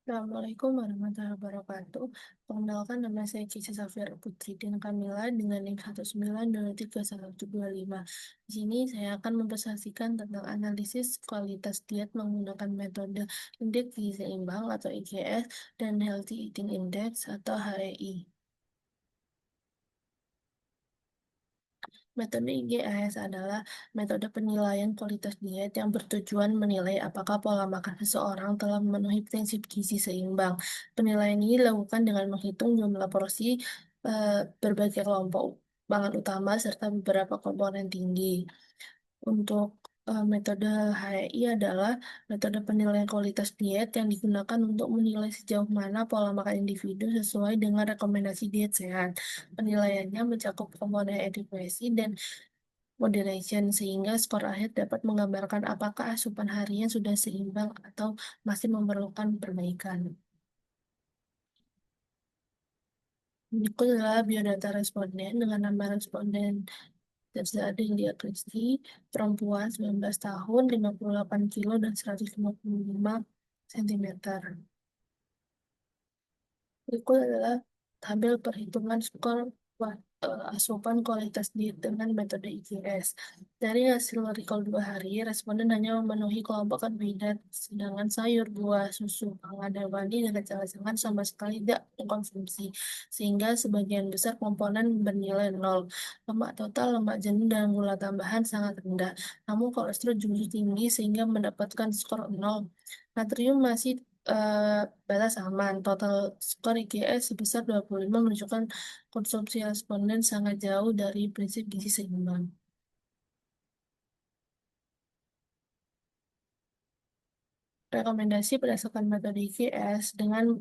Assalamualaikum warahmatullahi wabarakatuh. Perkenalkan nama saya Kisha Safira Putri dan Kamila dengan NIM 1923175. Di sini saya akan mempresentasikan tentang analisis kualitas diet menggunakan metode Indeks Gizi Seimbang atau IGS dan Healthy Eating Index atau HEI. Metode IGS adalah metode penilaian kualitas diet yang bertujuan menilai apakah pola makan seseorang telah memenuhi prinsip gizi seimbang. Penilaian ini dilakukan dengan menghitung jumlah porsi berbagai kelompok pangan utama serta beberapa komponen tinggi. Untuk metode HEI adalah metode penilaian kualitas diet yang digunakan untuk menilai sejauh mana pola makan individu sesuai dengan rekomendasi diet sehat. Penilaiannya mencakup komponen edukasi dan moderation, sehingga skor akhir dapat menggambarkan apakah asupan harian sudah seimbang atau masih memerlukan perbaikan. Berikut adalah biodata responden dengan nama responden Terzadeh Lia Kristi, perempuan 19 tahun, 58 kilo, dan 155 cm. Berikut adalah tabel perhitungan skor asupan kualitas diet dengan metode IGS. Dari hasil recall 2 hari, responden hanya memenuhi kelompok karbohidrat, sedangkan sayur, buah, susu, pangan, dan mani dan kacang-kacangan sama sekali tidak dikonsumsi, sehingga sebagian besar komponen bernilai nol. Lemak total, lemak jenuh, dan gula tambahan sangat rendah. Namun kolesterol justru tinggi sehingga mendapatkan skor nol. Natrium masih eh, batas aman. Total skor IGS sebesar 25 menunjukkan konsumsi responden sangat jauh dari prinsip gizi seimbang. Rekomendasi berdasarkan metode IGS dengan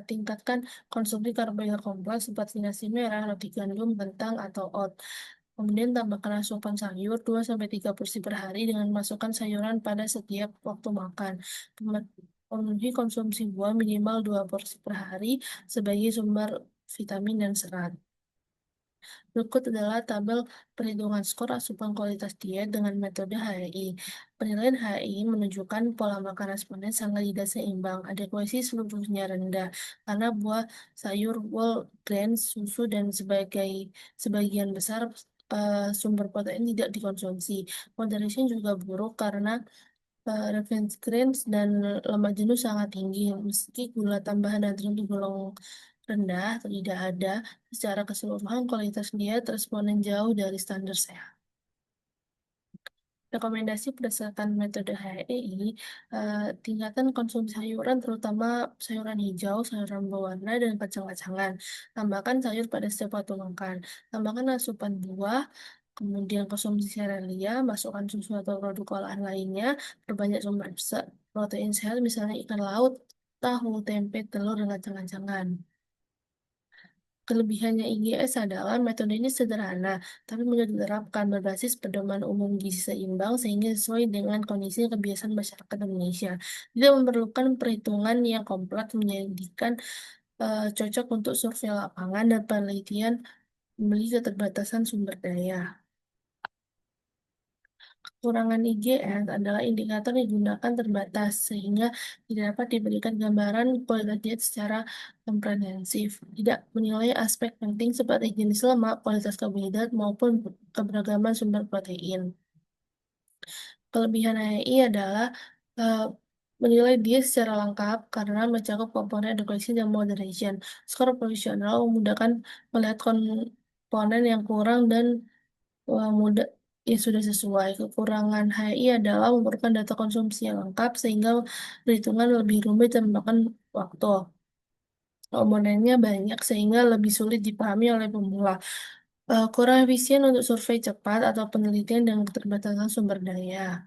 tingkatkan konsumsi karbohidrat kompleks seperti nasi merah, roti gandum, kentang, atau oat. Kemudian tambahkan asupan sayur 2 sampai 3 porsi per hari dengan masukkan sayuran pada setiap waktu makan. Pemenuhi konsumsi buah minimal 2 porsi per hari sebagai sumber vitamin dan serat. Berikut adalah tabel perhitungan skor asupan kualitas diet dengan metode HEI. Penilaian HEI menunjukkan pola makan responden sangat tidak seimbang. Adekuasi seluruhnya rendah karena buah, sayur, whole grain, susu, dan sebagian besar sumber protein tidak dikonsumsi. Moderation juga buruk karena reference grains dan lemak jenuh sangat tinggi. Meski gula tambahan natrium tergolong rendah atau tidak ada, secara keseluruhan kualitas diet responden jauh dari standar sehat. Rekomendasi berdasarkan metode HEI, tingkatan konsumsi sayuran terutama sayuran hijau, sayuran berwarna, dan kacang-kacangan. Tambahkan sayur pada setiap waktu makan. Tambahkan asupan buah, kemudian konsumsi serealia, masukkan susu atau produk olahan lainnya, perbanyak sumber protein sehat, misalnya ikan laut, tahu, tempe, telur, dan kacang-kacangan. Kelebihannya IGS adalah metode ini sederhana, tapi mudah diterapkan berbasis pedoman umum gizi seimbang sehingga sesuai dengan kondisi dan kebiasaan masyarakat Indonesia. Tidak memerlukan perhitungan yang kompleks menjadikan cocok untuk survei lapangan dan penelitian memiliki keterbatasan sumber daya. Kekurangan IGS adalah indikator yang digunakan terbatas, sehingga tidak dapat diberikan gambaran kualitas diet secara komprehensif. Tidak menilai aspek penting seperti jenis lemak, kualitas karbohidrat, maupun keberagaman sumber protein. Kelebihan HI adalah eh, menilai diet secara lengkap karena mencakup komponen education dan moderation. Skor profesional memudahkan melihat komponen yang kurang dan mudah ya sudah sesuai. Kekurangan HI adalah memerlukan data konsumsi yang lengkap sehingga perhitungan lebih rumit dan memakan waktu. Komponennya banyak sehingga lebih sulit dipahami oleh pemula. Kurang efisien untuk survei cepat atau penelitian dengan keterbatasan sumber daya.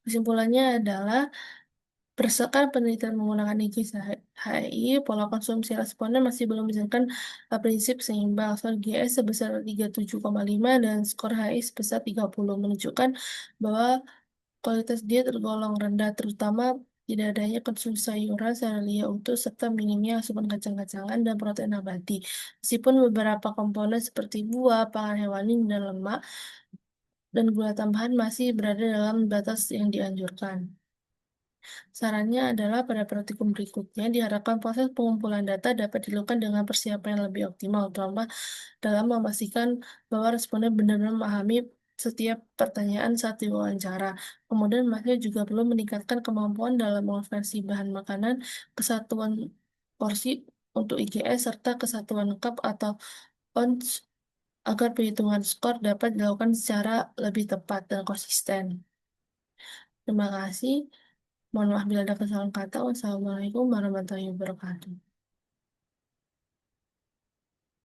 Kesimpulannya adalah berdasarkan penelitian menggunakan IGS-HI, pola konsumsi responden masih belum menunjukkan prinsip seimbang. Skor GS sebesar 37,5 dan skor HI sebesar 30 menunjukkan bahwa kualitas diet tergolong rendah, terutama tidak adanya konsumsi sayuran, serealia utuh, serta minimnya asupan kacang-kacangan dan protein nabati. Meskipun beberapa komponen seperti buah, pangan hewani, dan lemak, dan gula tambahan masih berada dalam batas yang dianjurkan. Sarannya adalah pada praktikum berikutnya diharapkan proses pengumpulan data dapat dilakukan dengan persiapan yang lebih optimal, terutama dalam memastikan bahwa responden benar-benar memahami setiap pertanyaan saat diwawancara. Kemudian masnya juga perlu meningkatkan kemampuan dalam mengonversi bahan makanan, kesatuan porsi untuk IGS, serta kesatuan cup atau ounce agar perhitungan skor dapat dilakukan secara lebih tepat dan konsisten. Terima kasih. Mohon maaf bila ada kesalahan kata. Wassalamualaikum warahmatullahi wabarakatuh.